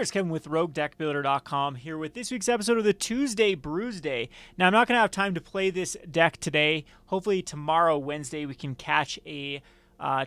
there's Kevin with RogueDeckBuilder.com here with this week's episode of the Tuesday Brewsday. Now, I'm not going to have time to play this deck today. Hopefully tomorrow, Wednesday, we can catch a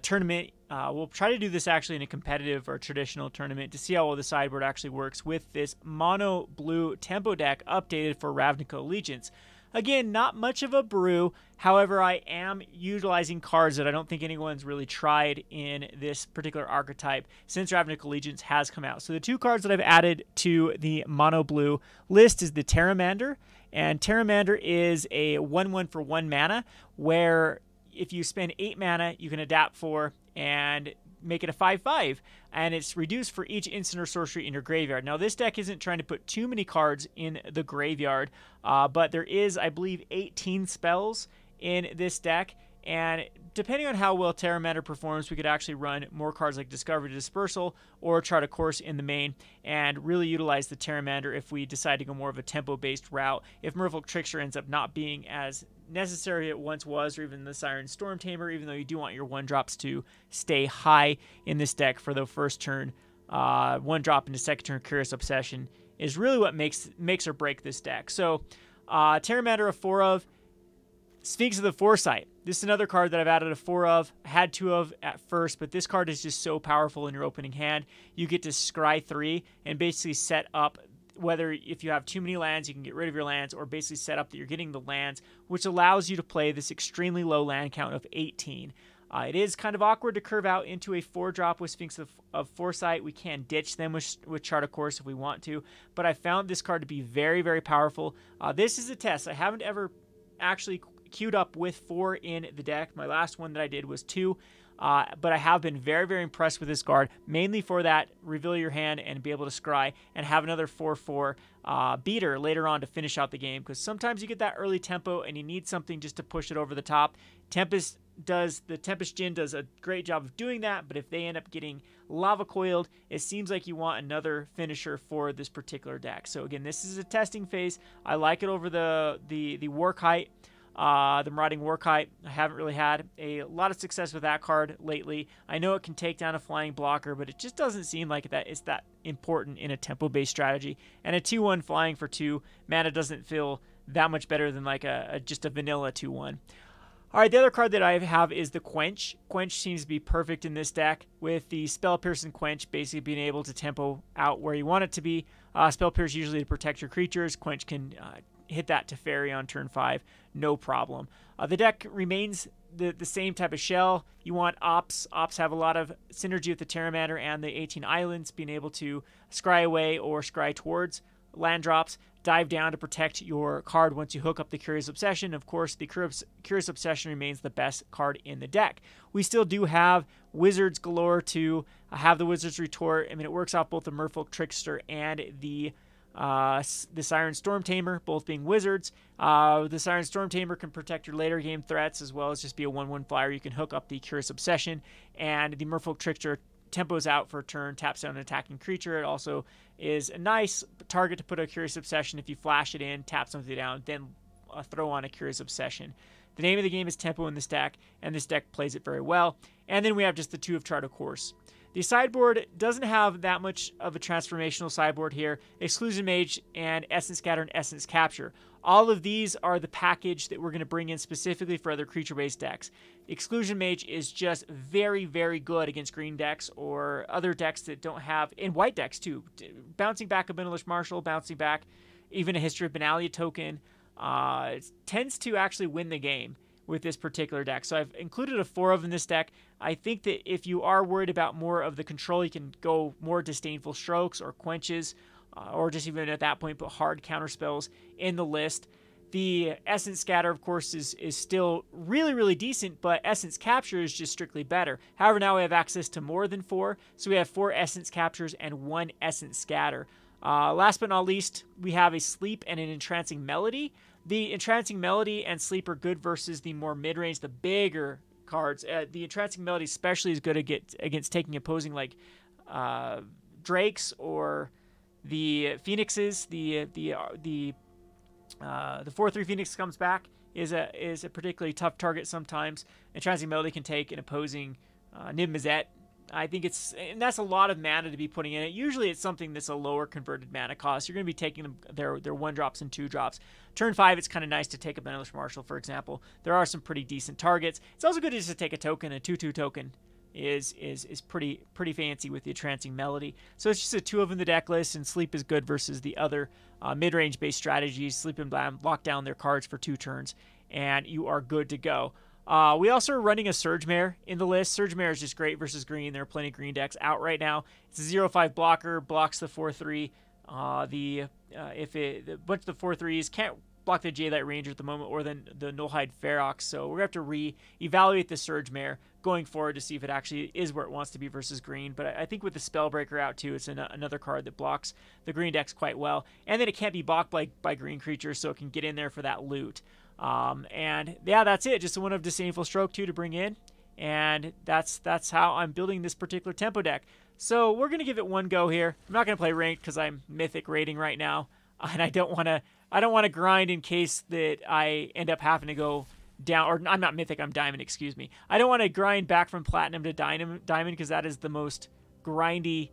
tournament. We'll try to do this actually in a competitive or traditional tournament to see how well the sideboard actually works with this mono blue tempo deck updated for Ravnica Allegiance. Again, not much of a brew. However, I am utilizing cards that I don't think anyone's really tried in this particular archetype since Ravnica Allegiance has come out. So the two cards that I've added to the mono blue list is the Pteramander. And Pteramander is a 1/1 for 1 mana, where if you spend 8 mana, you can adapt 4 and make it a 5/5, and it's reduced for each instant or sorcery in your graveyard. Now, this deck isn't trying to put too many cards in the graveyard, but there is, I believe, 18 spells in this deck, and depending on how well Pteramander performs, we could actually run more cards like Discovery Dispersal or Chart a Course in the main and really utilize the Pteramander if we decide to go more of a tempo-based route. If Merfolk Trickster ends up not being as necessary it once was, or even the Siren Stormtamer, even though you do want your 1-drops to stay high in this deck for the first turn. 1-drop into second turn Curious Obsession is really what makes or break this deck. So Pteramander, a 4 of. Sphinx of Foresight. This is another card that I've added a 4 of. I had 2 of at first, but this card is just so powerful in your opening hand. You get to scry 3 and basically set up, whether if you have too many lands, you can get rid of your lands, or basically set up that you're getting the lands, which allows you to play this extremely low land count of 18. It is kind of awkward to curve out into a 4-drop with Sphinx of Foresight. We can ditch them with Chart a Course if we want to, but I found this card to be very, very powerful. This is a test. I haven't ever actually queued up with 4 in the deck. My last one that I did was 2, but I have been very, very impressed with this card, mainly for that reveal your hand and be able to scry and have another 4/4 beater later on to finish out the game, because sometimes you get that early tempo and you need something just to push it over the top. Tempest Djinn does a great job of doing that, but if they end up getting lava coiled, it seems like you want another finisher for this particular deck. So again, this is a testing phase. I like it over the Warkite. The Marauding Warkite. I haven't really had a lot of success with that card lately. I know it can take down a flying blocker, but it just doesn't seem like that it's that important in a tempo-based strategy. And a 2/1 flying for 2 mana doesn't feel that much better than like just a vanilla 2/1. All right, the other card that I have is the Quench. Quench seems to be perfect in this deck with the Spell Pierce and Quench basically being able to tempo out where you want it to be. Spell Pierce usually to protect your creatures. Quench can hit that to fairy on turn 5, no problem. The deck remains the same type of shell. You want Ops. Ops have a lot of synergy with the Pteramander and the 18 islands, being able to scry away or scry towards land drops, dive down to protect your card once you hook up the Curious Obsession. Of course, the Curious Obsession remains the best card in the deck. We still do have Wizards galore to have the Wizards Retort. I mean, it works off both the Merfolk Trickster and the Siren Stormtamer, both being wizards. The Siren Stormtamer can protect your later game threats, as well as just be a 1/1 flyer. You can hook up the Curious Obsession, and the Merfolk Trickster tempos out for a turn, taps down an attacking creature. It also is a nice target to put a Curious Obsession. If you flash it in, tap something down, then throw on a Curious Obsession. The name of the game is tempo in this deck, and this deck plays it very well. And then we have just the 2 of Chart a Course. The sideboard doesn't have that much of a transformational sideboard here. Exclusion Mage and Essence Scatter and Essence Capture. All of these are the package that we're going to bring in specifically for other creature-based decks. Exclusion Mage is just very, very good against green decks or other decks that don't have, and white decks too. Bouncing back a Benalish Marshal, bouncing back even a History of Benalia token, tends to actually win the game with this particular deck. So I've included a 4 of in this deck. I think that if you are worried about more of the control, you can go more Disdainful Strokes or Quenches, or just even at that point put hard counter spells in the list. The Essence Scatter, of course, is still really, really decent, but Essence Capture is just strictly better. However, now we have access to more than 4, so we have 4 Essence Captures and 1 Essence Scatter. Last but not least, we have a Sleep and an Entrancing Melody. The Entrancing Melody and Sleep are good versus the more mid-range, the bigger cards. The Entrancing Melody especially is good against taking opposing like Drakes or the Phoenixes. The 4/3 Phoenix comes back is a particularly tough target sometimes. Entrancing Melody can take an opposing Niv Mizzet I think and that's a lot of mana to be putting in it. Usually it's something that's a lower converted mana cost. You're going to be taking them, their 1-drops and 2-drops. Turn 5, it's kind of nice to take a Menellish Marshal, for example. There are some pretty decent targets. It's also good just to take a token. A 2/2 token is pretty fancy with the Entrancing Melody. So it's just a 2 of in the deck list, and Sleep is good versus the other mid-range based strategies. Sleep and Blam lock down their cards for 2 turns, and you are good to go. We also are running a Surge Mare in the list. Surge Mare is just great versus green. There are plenty of green decks out right now. It's a 0/5 blocker, blocks the 4/3. A bunch of the 4/3s can't block the Jadelight Ranger at the moment, or then the Nullhide Ferox. So we're going to have to re-evaluate the Surge Mare going forward to see if it actually is where it wants to be versus green. But I think with the Spellbreaker out too, it's another card that blocks the green decks quite well. And then it can't be blocked by green creatures, so it can get in there for that loot. And yeah, that's it. Just one of Disdainful Stroke 2 to bring in, and that's how I'm building this particular tempo deck. So we're gonna give it one go here. I'm not gonna play ranked because I'm mythic rating right now, and I don't want to grind in case that I end up having to go down. Or I'm not mythic, I'm diamond. Excuse me. I don't want to grind back from platinum to diamond because that is the most grindy.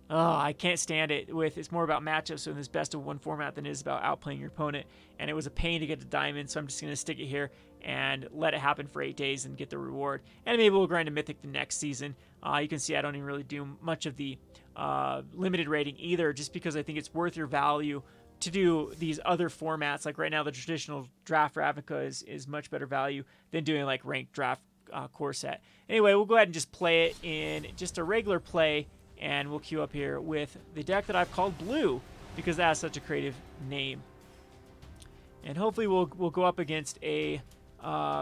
I can't stand it. It's more about matchups in this best of 1 format than it is about outplaying your opponent. And it was a pain to get to diamond, so I'm just going to stick it here and let it happen for 8 days and get the reward. And maybe we'll grind a mythic the next season. You can see I don't even really do much of the limited rating either, just because I think it's worth your value to do these other formats. Like right now, the traditional draft Ravnica is much better value than doing like ranked draft core set. Anyway, we'll go ahead and just play it in just a regular play. And we'll queue up here with the deck that I've called Blue, because that has such a creative name. And hopefully we'll go up against a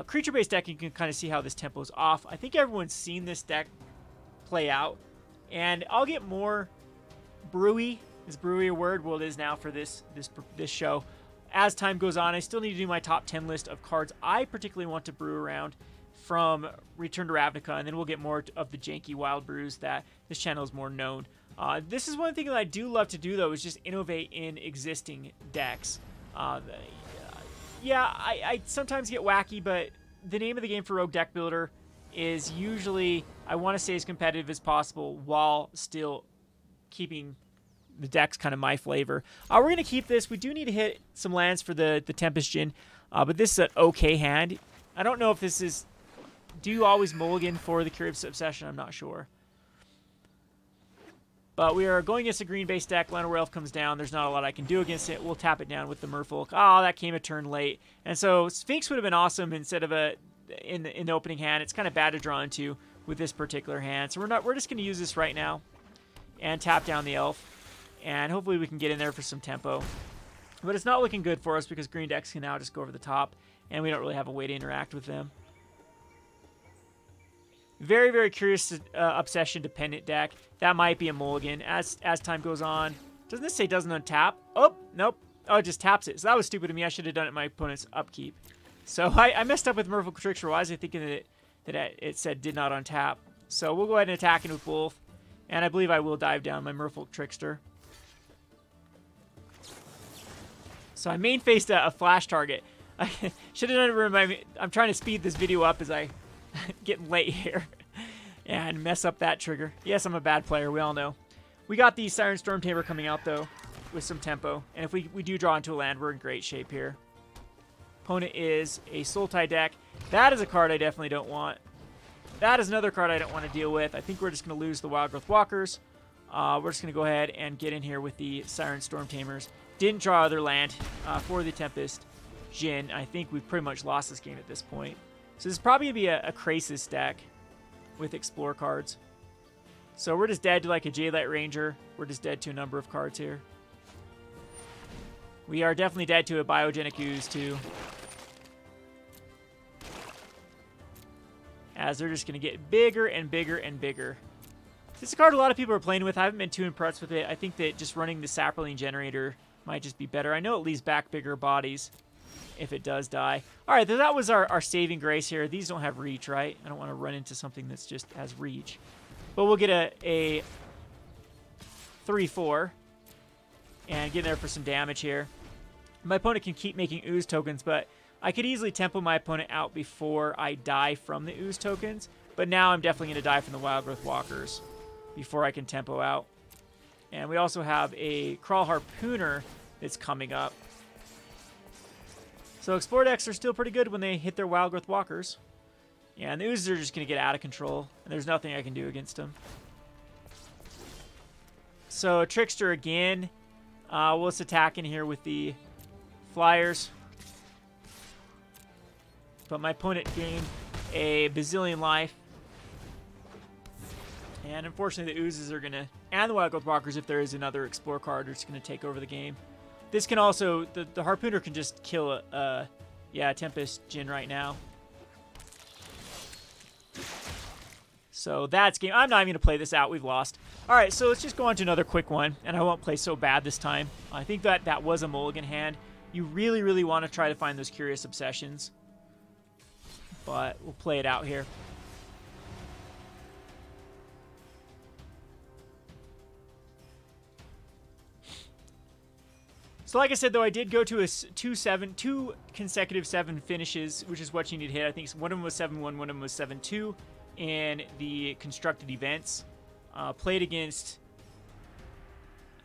creature-based deck, and you can kind of see how this tempo is off. I think everyone's seen this deck play out. And I'll get more brewy. Is brewy a word? Well, it is now for this show. As time goes on, I still need to do my top 10 list of cards I particularly want to brew around from Return to Ravnica, and then we'll get more of the janky wild brews that this channel is more known. This is one thing that I do love to do, though, is just innovate in existing decks. Yeah, I sometimes get wacky, but the name of the game for Rogue Deck Builder is usually I want to stay as competitive as possible while still keeping the decks kind of my flavor. We're going to keep this. We do need to hit some lands for the Tempest Djinn, but this is an okay hand. I don't know if this is... Do you always mulligan for the Curious Obsession? I'm not sure. But we are going against a green-based deck. Llanowar Elf comes down. There's not a lot I can do against it. We'll tap it down with the Merfolk. Oh, that came a turn late. And so Sphinx would have been awesome instead of in the opening hand. It's kind of bad to draw into with this particular hand. So we're just going to use this right now and tap down the Elf. And hopefully we can get in there for some tempo. But it's not looking good for us because green decks can now just go over the top, and we don't really have a way to interact with them. Very, very Curious Obsession dependent deck. That might be a mulligan as time goes on. Doesn't this say doesn't untap? Oh, nope. Oh, it just taps it. So that was stupid of me. I should have done it my opponent's upkeep. So I messed up with Merfolk Trickster. Why was I thinking that it said did not untap? So we'll go ahead and attack it with both. And I believe I will dive down my Merfolk Trickster. So I main faced a flash target. I should have done it to remind me. I'm trying to speed this video up as I get late here and mess up that trigger. Yes, I'm a bad player. We all know. We got the Siren Stormtamer coming out, though, with some tempo. And if we do draw into a land, we're in great shape here. Opponent is a Sultai deck. That is a card I definitely don't want. That is another card I don't want to deal with. I think we're just going to lose the Wild Growth Walkers. We're just going to go ahead and get in here with the Siren Stormtamers. Didn't draw other land for the Tempest Djinn. I think we've pretty much lost this game at this point. So this is probably going to be a Krasis deck with Explore cards. So we're just dead to like a Jadelight Ranger. We're just dead to a number of cards here. We are definitely dead to a Biogenic Ooze too. As they're just going to get bigger and bigger and bigger. This is a card a lot of people are playing with. I haven't been too impressed with it. I think that just running the Saproling Generator might just be better. I know it leaves back bigger bodies if it does die. All right, that was our saving grace here. These don't have reach, right? I don't want to run into something that's just has reach. But we'll get a 3/4 and get in there for some damage here. My opponent can keep making Ooze tokens, but I could easily tempo my opponent out before I die from the Ooze tokens. But now I'm definitely going to die from the Wild Growth Walkers before I can tempo out. And we also have a Crawl Harpooner that's coming up. So Explore decks are still pretty good when they hit their Wild Growth Walkers. Yeah, and the Oozes are just going to get out of control, and there's nothing I can do against them. So Trickster again. Let's attack in here with the Flyers. But my opponent gained a bazillion life. And unfortunately, the Oozes are going to, and the Wild Growth Walkers, if there is another Explore card, are just going to take over the game. This can also, the Harpooner can just kill yeah, Tempest Djinn right now. So that's game. I'm not even going to play this out. We've lost. All right, so let's just go on to another quick one, and I won't play so bad this time. I think that was a mulligan hand. You really, really want to try to find those Curious Obsessions. But we'll play it out here. So like I said, though, I did go to a two consecutive 7 finishes, which is what you need to hit. I think one of them was 7-1, one of them was 7-2 in the constructed events. Played against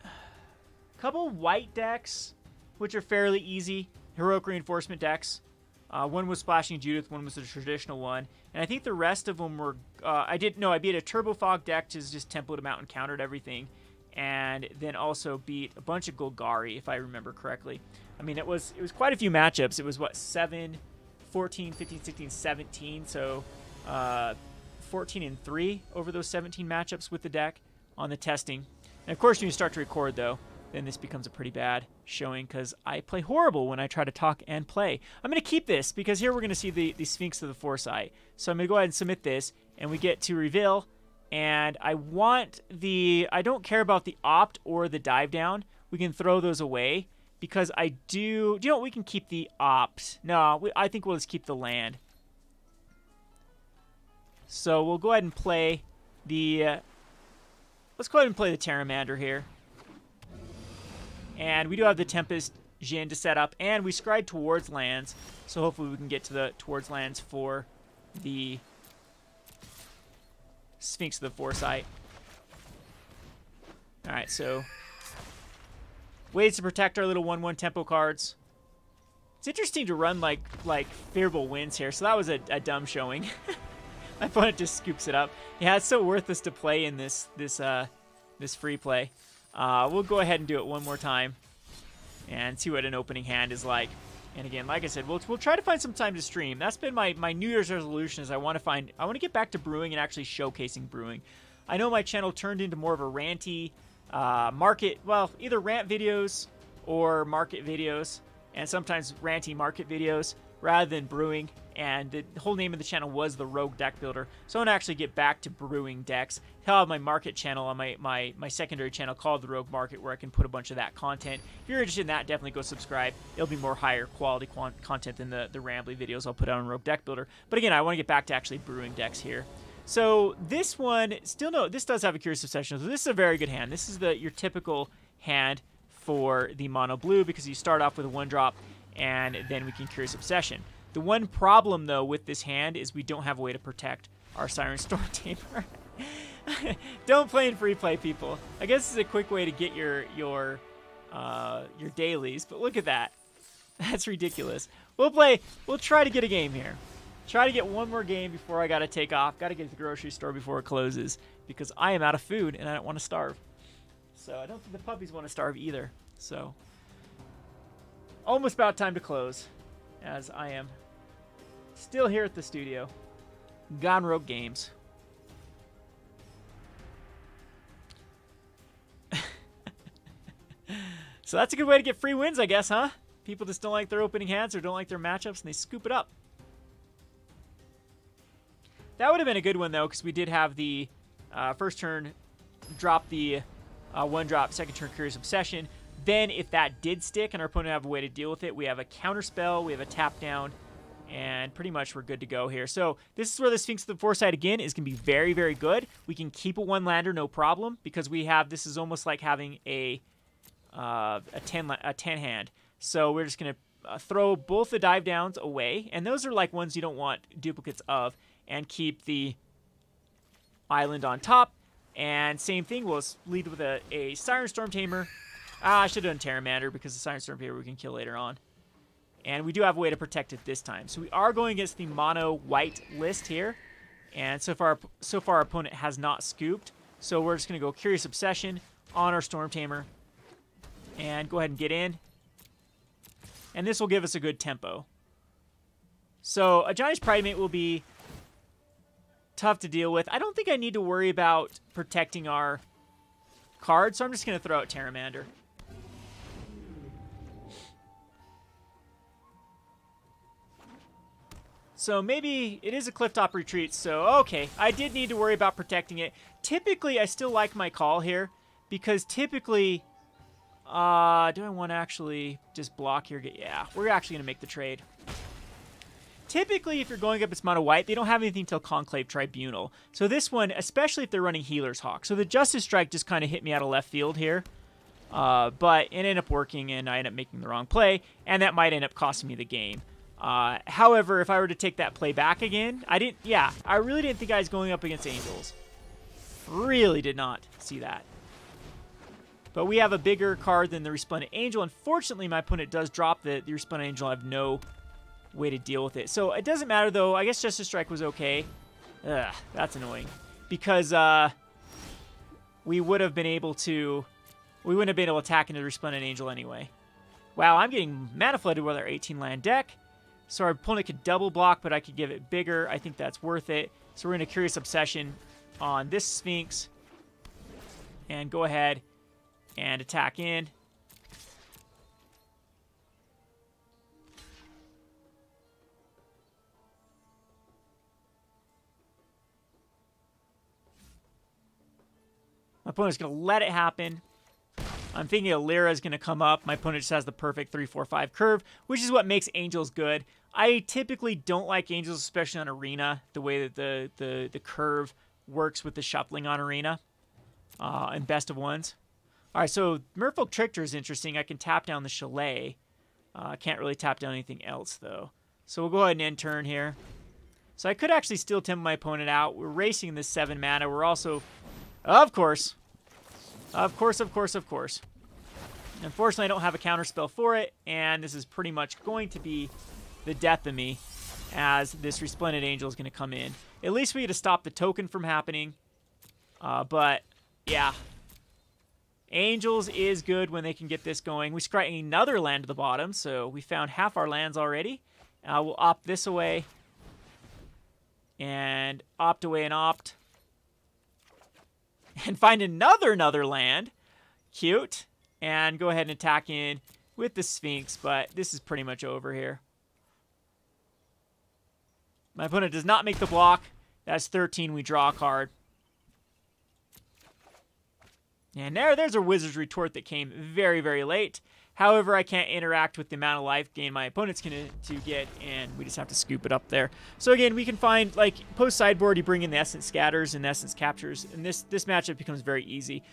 a couple white decks, which are fairly easy. Heroic Reinforcement decks. One was Splashing Judith, one was the traditional one. And I think the rest of them were... I beat a Turbo Fog deck to just template them out and countered everything. And then also beat a bunch of Golgari, if I remember correctly. I mean, it was quite a few matchups. It was, what, 7, 14, 15, 16, 17. So 14-3 over those 17 matchups with the deck on the testing. And, of course, when you start to record, though, then this becomes a pretty bad showing because I play horrible when I try to talk and play. I'm going to keep this because here we're going to see the Sphinx of the Foresight. So I'm going to go ahead and submit this, and we get to reveal. And I don't care about the opt or the dive down. We can throw those away because I do you know what? We can keep the opt. No, I think we'll just keep the land. So we'll go ahead and play the, let's go ahead and play the Pteramander here. And we do have the Tempest Djinn to set up, and we scried towards lands. So hopefully we can get to the towards lands for the Sphinx of the Foresight. Alright, so ways to protect our little 1/1 tempo cards. It's interesting to run like Fearful Winds here, so that was a dumb showing. My opponent just scoops it up. Yeah, it's so worthless to play in this free play. We'll go ahead and do it one more time and see what an opening hand is like. And again, like I said, we'll try to find some time to stream. That's been my New Year's resolution is I want to get back to brewing and actually showcasing brewing. I know my channel turned into more of a ranty either rant videos or market videos, and sometimes ranty market videos rather than brewing. And the whole name of the channel was the Rogue Deck Builder. So I want to actually get back to brewing decks. I'll have my market channel on my secondary channel called the Rogue Market, where I can put a bunch of that content. If you're interested in that, definitely go subscribe. It'll be more higher quality content than the rambly videos I'll put out on Rogue Deck Builder. But again, I want to get back to actually brewing decks here. So this one, this does have a Curious Obsession. So this is a very good hand. This is your typical hand for the mono blue because you start off with a 1-drop and then we can Curious Obsession. The one problem, though, with this hand is we don't have a way to protect our Siren Stormtamer. Don't play in free play, people. I guess this is a quick way to get your dailies, but look at that. That's ridiculous. We'll try to get a game here. Try to get one more game before I gotta take off. Gotta get to the grocery store before it closes because I am out of food and I don't want to starve. So I don't think the puppies want to starve either. So almost about time to close, as I am still here at the studio. Gone Rogue Games. So that's a good way to get free wins, I guess, huh? People just don't like their opening hands or don't like their matchups, and they scoop it up. That would have been a good one, though, because we did have the first turn drop the 1-drop, second turn Curious Obsession. Then, if that did stick and our opponent have a way to deal with it, we have a counter spell, we have a tap down, and pretty much we're good to go here. So this is where the Sphinx of the Foresight, again, is going to be very, very good. We can keep a 1-lander, no problem, because we have, this is almost like having a 10 hand. So we're just going to throw both the dive downs away, and those are like ones you don't want duplicates of, and keep the island on top. And same thing, we'll lead with a Siren Stormtamer. I should have done Pteramander because the Siren Stormtamer we can kill later on. And we do have a way to protect it this time. So we are going against the mono white list here. And so far our opponent has not scooped. So we're just going to go Curious Obsession on our Stormtamer. And go ahead and get in. And this will give us a good tempo. So a Johnny's Pridemate will be tough to deal with. I don't think I need to worry about protecting our card, so I'm just going to throw out Pteramander. So maybe it is a Clifftop Retreat, so okay. I did need to worry about protecting it. Typically, I still like my call here, because typically... do I want to actually just block here? Yeah, we're actually going to make the trade. Typically, if you're going up against mono white, they don't have anything till Conclave Tribunal. So this one, especially if they're running Healer's Hawk. So the Justice Strike just kind of hit me out of left field here. But it ended up working, and I ended up making the wrong play, and that might end up costing me the game. However, if I were to take that play back again, I really didn't think I was going up against Angels. Really did not see that. But we have a bigger card than the Resplendent Angel. Unfortunately, my opponent does drop the Resplendent Angel. I have no way to deal with it. So it doesn't matter, though. I guess Justice Strike was okay. Ugh, that's annoying. Because we would have been able to... We wouldn't have been able to attack into the Resplendent Angel anyway. Wow, I'm getting mana flooded with our 18-land deck. So our opponent could double block, but I could give it bigger. I think that's worth it. So we're going to Curious Obsession on this Sphinx. And go ahead and attack in. My opponent's going to let it happen. I'm thinking Lyra is going to come up. My opponent just has the perfect 3-4-5 curve, which is what makes Angels good. I typically don't like Angels, especially on Arena, the way that the curve works with the shuffling on Arena and Best of Ones. All right, so Merfolk Trickster is interesting. I can tap down the Chalet. Can't really tap down anything else, though. So we'll go ahead and end turn here. So I could actually still tempt my opponent out. We're racing this 7 mana. We're also... Of course. Of course. Unfortunately, I don't have a counterspell for it, and this is pretty much going to be the death of me, as this Resplendent Angel is going to come in. At least we get to stop the token from happening. But, yeah. Angels is good when they can get this going. We scry another land to the bottom, so we found half our lands already. We'll opt this away. And opt away and opt. And find another land. Cute. And go ahead and attack in with the Sphinx, but this is pretty much over here. My opponent does not make the block. That's 13. We draw a card. And there's a Wizard's Retort that came very, very late. However, I can't interact with the amount of life gain my opponent's going to get, and we just have to scoop it up there. So again, we can find, like, post-sideboard, you bring in the Essence Scatters and Essence Captures, and this matchup becomes very easy.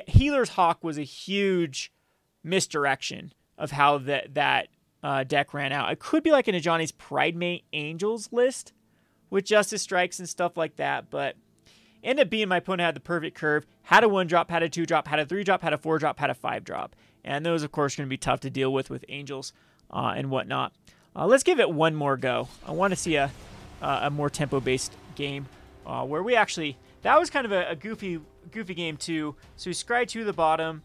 Healer's Hawk was a huge misdirection of how that deck ran out. It could be like in a Johnny's Pridemate Angels list with Justice Strikes and stuff like that, but ended up being my opponent had the perfect curve, had a 1-drop, had a 2-drop, had a 3-drop, had a 4-drop, had a 5-drop. And those, of course, are going to be tough to deal with Angels and whatnot. Let's give it one more go. I want to see a more tempo-based game where we actually... That was kind of a goofy game, too. So we scryed to the bottom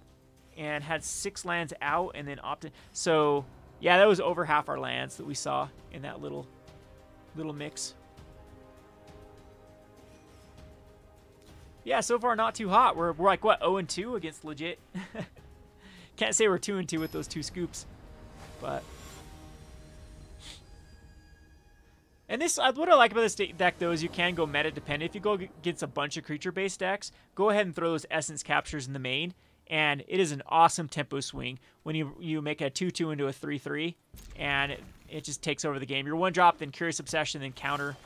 and had 6 lands out and then opted... So, yeah, that was over half our lands that we saw in that little mix. Yeah, so far not too hot. We're like, what, 0-2 against legit? Can't say we're 2-2 with those 2 scoops. But... And this, what I like about this deck, though, is you can go meta-dependent. If you go against a bunch of creature-based decks, go ahead and throw those Essence Captures in the main, and it is an awesome tempo swing when you make a 2-2 into a 3-3, and it just takes over the game. You're 1-drop, then Curious Obsession, then counter,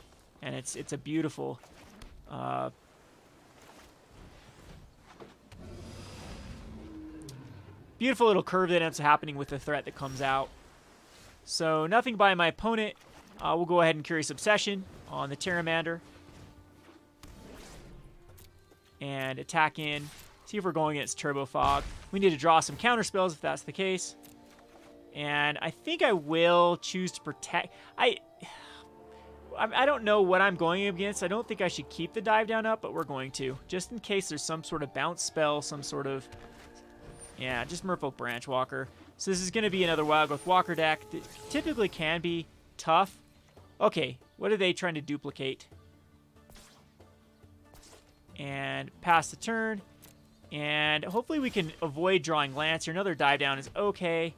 and it's a beautiful... Beautiful little curve that ends up happening with the threat that comes out. So nothing by my opponent. We'll go ahead and Curious Obsession on the Pteramander. and attack in. See if we're going against Turbo Fog. We need to draw some counter spells if that's the case. And I think I will choose to protect. I don't know what I'm going against. I don't think I should keep the dive down up, but we're going to. Just in case there's some sort of bounce spell, some sort of... Yeah, just Merfolk Branchwalker. So this is going to be another Wild Growth Walker deck that typically can be tough. Okay, what are they trying to duplicate? And pass the turn. And hopefully we can avoid drawing lands here. Another dive down is okay.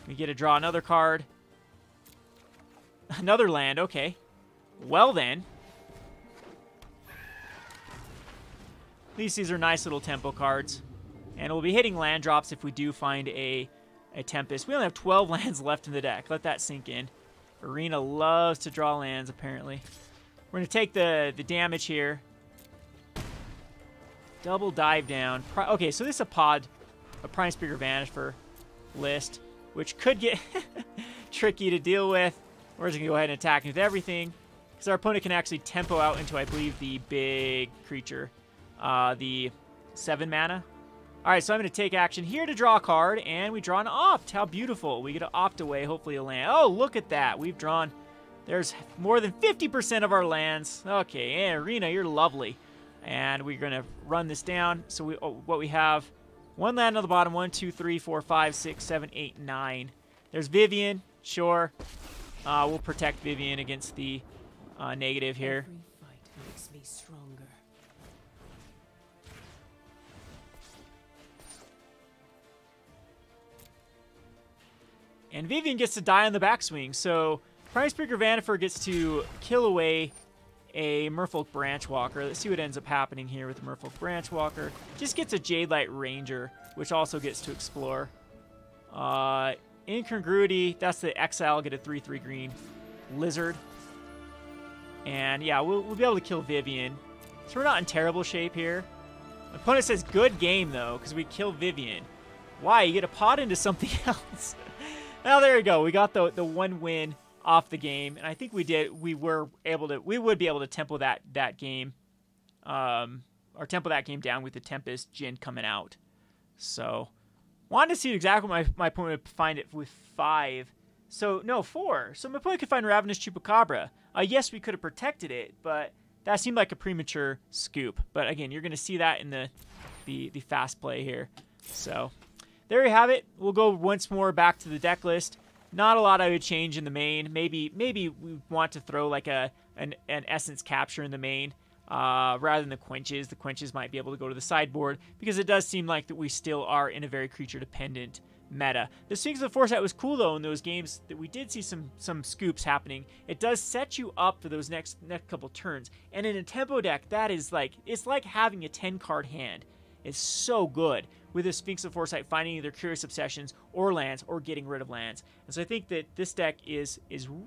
We get to draw another card. Another land, okay. Well then. At least these are nice little tempo cards. And we'll be hitting land drops if we do find a Tempest. We only have 12 lands left in the deck. Let that sink in. Arena loves to draw lands, apparently. We're going to take the damage here. Double dive down. Okay, so this is a Prime Speaker Vanisher list, which could get tricky to deal with. We're just going to go ahead and attack with everything, because our opponent can actually tempo out into, I believe, the big creature, the 7 mana. All right, so I'm going to take action here to draw a card, and we draw an Opt. How beautiful. We get to opt away, hopefully a land. Oh, look at that. We've drawn... There's more than 50% of our lands. Okay, and Arena, you're lovely. And we're going to run this down. So what we have, 1 land on the bottom, 1, 2, 3, 4, 5, 6, 7, 8, 9. There's Vivian, sure. We'll protect Vivian against the negative here. Every fight makes me stronger. And Vivian gets to die on the backswing, so Prime Speaker Vanifer gets to kill away a Merfolk Branchwalker. Let's see what ends up happening here with the Merfolk Branchwalker. Just gets a Jadelight Ranger, which also gets to explore. Incongruity, that's the exile, get a 3/3 green Lizard. And yeah, we'll be able to kill Vivian. So we're not in terrible shape here. My opponent says good game though, because we kill Vivian. Why? You get a pot into something else. Well, there you go. We got the 1 win off the game, and I think we did. We would be able to tempo that game, or tempo that game down with the Tempest Djinn coming out. So, wanted to see exactly what my opponent would find it with 5. So no, 4. So my opponent could find Ravenous Chupacabra. Yes, we could have protected it, but that seemed like a premature scoop. But again, you're going to see that in the fast play here. So there you have it. We'll go once more back to the deck list. Not a lot I would change in the main. Maybe we want to throw like an Essence Capture in the main rather than the Quenches. The Quenches might be able to go to the sideboard because it does seem like that we still are in a very creature-dependent meta. The Sphinx of Foresight was cool though in those games that we did see some scoops happening. It does set you up for those next couple turns. And in a tempo deck, that is like, it's like having a 10-card hand. It's so good with the Sphinx of Foresight finding either Curious Obsessions or lands or getting rid of lands. And so I think that this deck is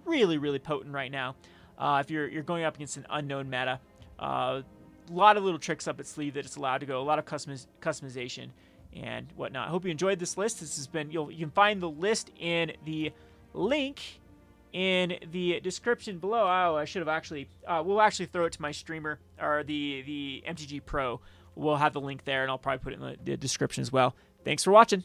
really, really potent right now. If you're going up against an unknown meta, a lot of little tricks up its sleeve that it's allowed to go, a lot of customization and whatnot. I hope you enjoyed this list. This has been, you can find the list in the link in the description below. Oh, I should have actually, we'll actually throw it to my streamer, or the MTG Pro. We'll have the link there, and I'll probably put it in the description as well. Thanks for watching.